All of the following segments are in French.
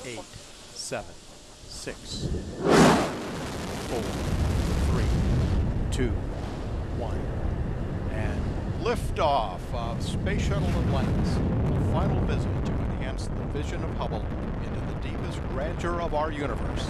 8, 7, 6, 4, 3, 2, 1, and liftoff of Space Shuttle Atlantis, a final visit to enhance the vision of Hubble into the deepest grandeur of our universe.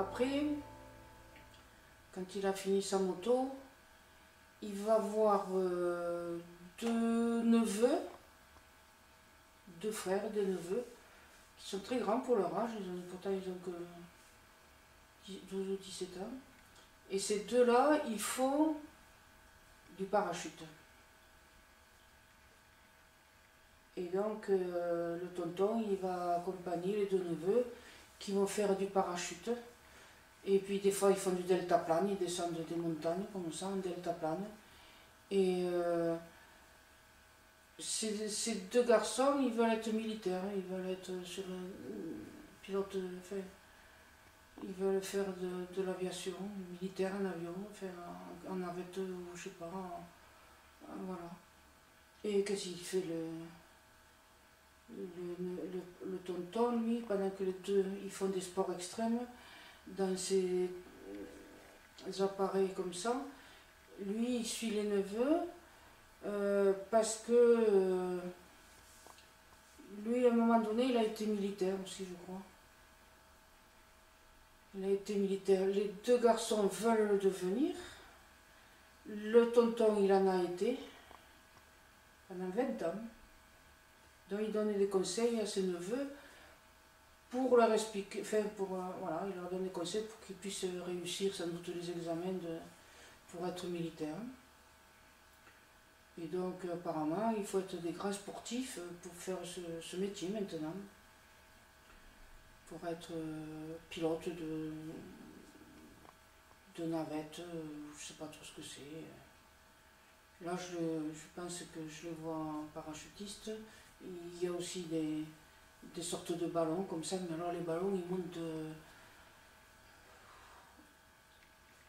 après, quand il a fini sa moto, il va voir deux neveux, deux frères, des neveux, qui sont très grands pour leur âge, pourtant ils ont que 12 ou 17 ans. Et ces deux-là, ils font du parachute. Et donc le tonton, il va accompagner les deux neveux qui vont faire du parachute. Et puis des fois ils font du deltaplane, ils descendent des montagnes comme ça, en deltaplane. Et ces deux garçons, ils veulent être militaires, ils veulent être sur un pilote, enfin, ils veulent faire de l'aviation, militaire en avion, faire en navette ou je sais pas, voilà. Et qu'est-ce qu'il fait le tonton, lui, pendant que les deux ils font des sports extrêmes, dans ces appareils comme ça, lui il suit les neveux parce que lui à un moment donné il a été militaire aussi, je crois. Il a été militaire. Les deux garçons veulent le devenir. Le tonton il en a été pendant 20 ans. Donc il donne des conseils à ses neveux pour leur expliquer, enfin voilà, il leur donne des conseils pour qu'ils puissent réussir sans doute les examens pour être militaires. Et donc apparemment il faut être des grands sportifs pour faire ce métier maintenant. Pour être pilote de navette, je sais pas trop ce que c'est. Là je pense que je le vois en parachutiste. Il y a aussi des sortes de ballons comme ça, mais alors les ballons ils montent,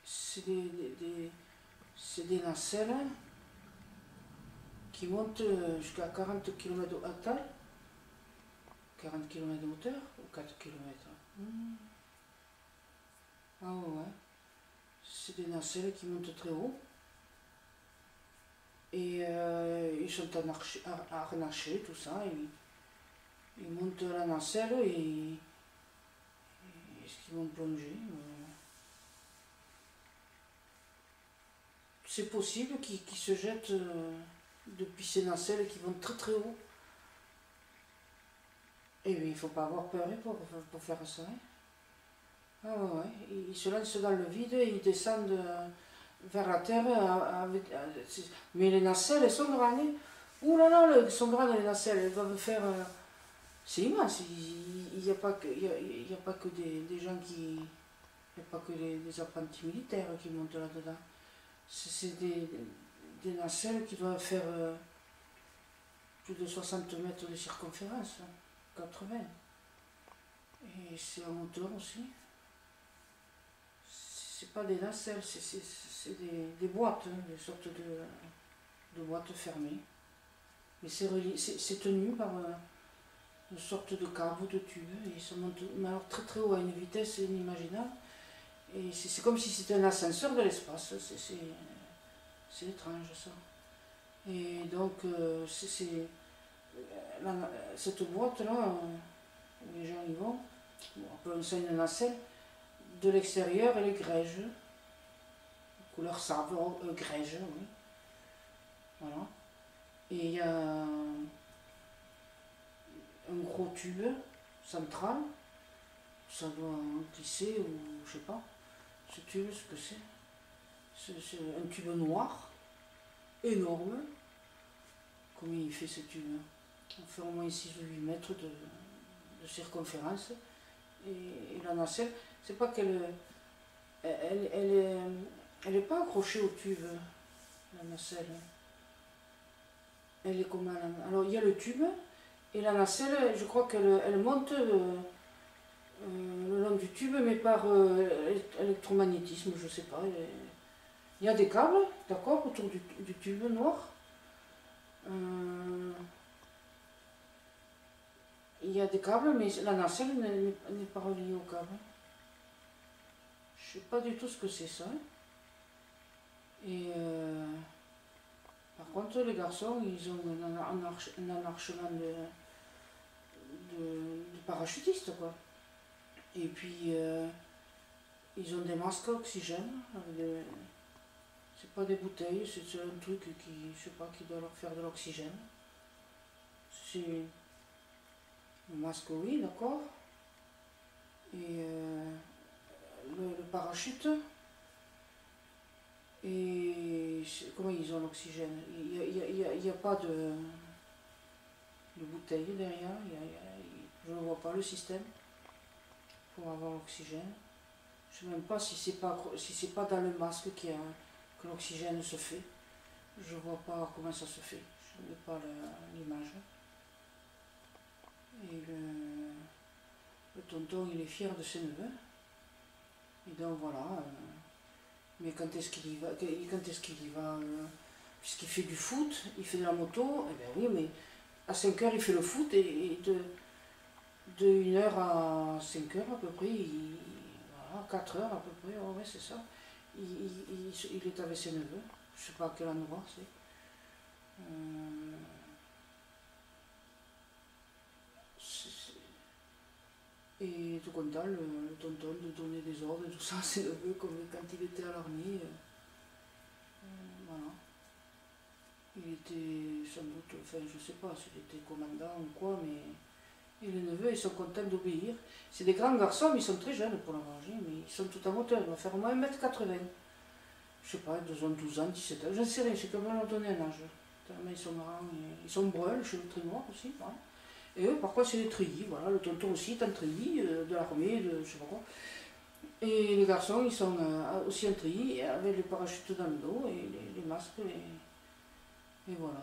c'est des nacelles qui montent jusqu'à 40 km de hauteur, 40 km de hauteur ou 4 km. Ah ouais, c'est des nacelles qui montent très haut et ils sont harnachés, tout ça. Ils montent la nacelle et est-ce qu'ils vont plonger? C'est possible qu'ils se jettent depuis ces nacelles qui vont très très haut. Et bien, il ne faut pas avoir peur pour faire ça. Hein. Ah ouais, ils se lancent dans le vide et ils descendent vers la terre. Mais les nacelles, elles sont grandes. Hein. Ouh là là, elles sont grandes les nacelles, elles doivent faire... c'est immense, il n'y a pas que, des gens qui... Il n'y a pas que des apprentis militaires qui montent là-dedans. C'est des nacelles qui doivent faire plus de 60 mètres de circonférence, 80. Et c'est en hauteur aussi. C'est pas des nacelles, c'est des boîtes, hein, des sortes de boîtes fermées. Mais c'est tenu par une sorte de câble ou de tube, et ça monte mais alors très très haut à une vitesse inimaginable. Et c'est comme si c'était un ascenseur de l'espace, c'est étrange ça. Et donc cette boîte là, où les gens y vont, on peut ça une nacelle, de l'extérieur elle est grège, couleur sable, grège, oui. Voilà. Et il y a un gros tube central, ça doit glisser ou je sais pas. Ce tube, ce que c'est un tube noir, énorme. Combien il fait ce tube? On fait au moins 6 ou 8 mètres de circonférence. Et la nacelle, c'est pas qu'elle elle est pas accrochée au tube, la nacelle. Elle est comme alors il y a le tube et la nacelle, je crois qu'elle monte le long du tube, mais par électromagnétisme, je sais pas. Il y a des câbles, d'accord, autour du tube noir. Il y a des câbles, mais la nacelle n'est pas reliée au câble. Je sais pas du tout ce que c'est ça. Et par contre, les garçons, ils ont un enarchement de parachutiste, quoi. Et puis, ils ont des masques à oxygène. C'est pas des bouteilles, c'est un truc qui, je sais pas, qui doit leur faire de l'oxygène. C'est le masque, oui, d'accord. Et le parachute. Et comment ils ont l'oxygène? Il n'y a pas de bouteille derrière. Je ne vois pas le système pour avoir l'oxygène. Je ne sais même pas si c'est pas dans le masque que l'oxygène se fait. Je ne vois pas comment ça se fait. Je n'ai pas l'image. Et le tonton, il est fier de ses neveux. Et donc voilà. Mais quand est-ce qu'il y va, puisqu'il fait du foot, il fait de la moto, eh bien oui, mais à 5 heures il fait le foot et de 1 heure à 5 heures à peu près, voilà, 4 heures à peu près, ouais, c'est ça, il est avec ses neveux, je ne sais pas à quel endroit c'est. Et tout content, le tonton, de donner des ordres et tout ça, c'est neveux comme quand il était à l'armée. Voilà. Il était sans doute, enfin je sais pas s'il était commandant ou quoi, mais et les neveux ils sont contents d'obéir. C'est des grands garçons, mais ils sont très jeunes pour la ranger, mais ils sont tout en hauteur, ils vont faire au moins 1,80 m. Je sais pas, ils ont 12 ans, 17 ans, je ne sais rien, je sais comment leur donner un âge. Tellement ils sont grands, ils sont bruns, chez le très noirs aussi. Voilà. Et eux, par contre, c'est des treillis, voilà, le tonton aussi est un treillis de l'armée, de je sais pas quoi. Et les garçons, ils sont aussi en treillis, avec les parachutes dans le dos, et les masques, et voilà.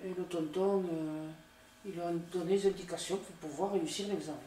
Et le tonton, il leur a donné des indications pour pouvoir réussir l'examen.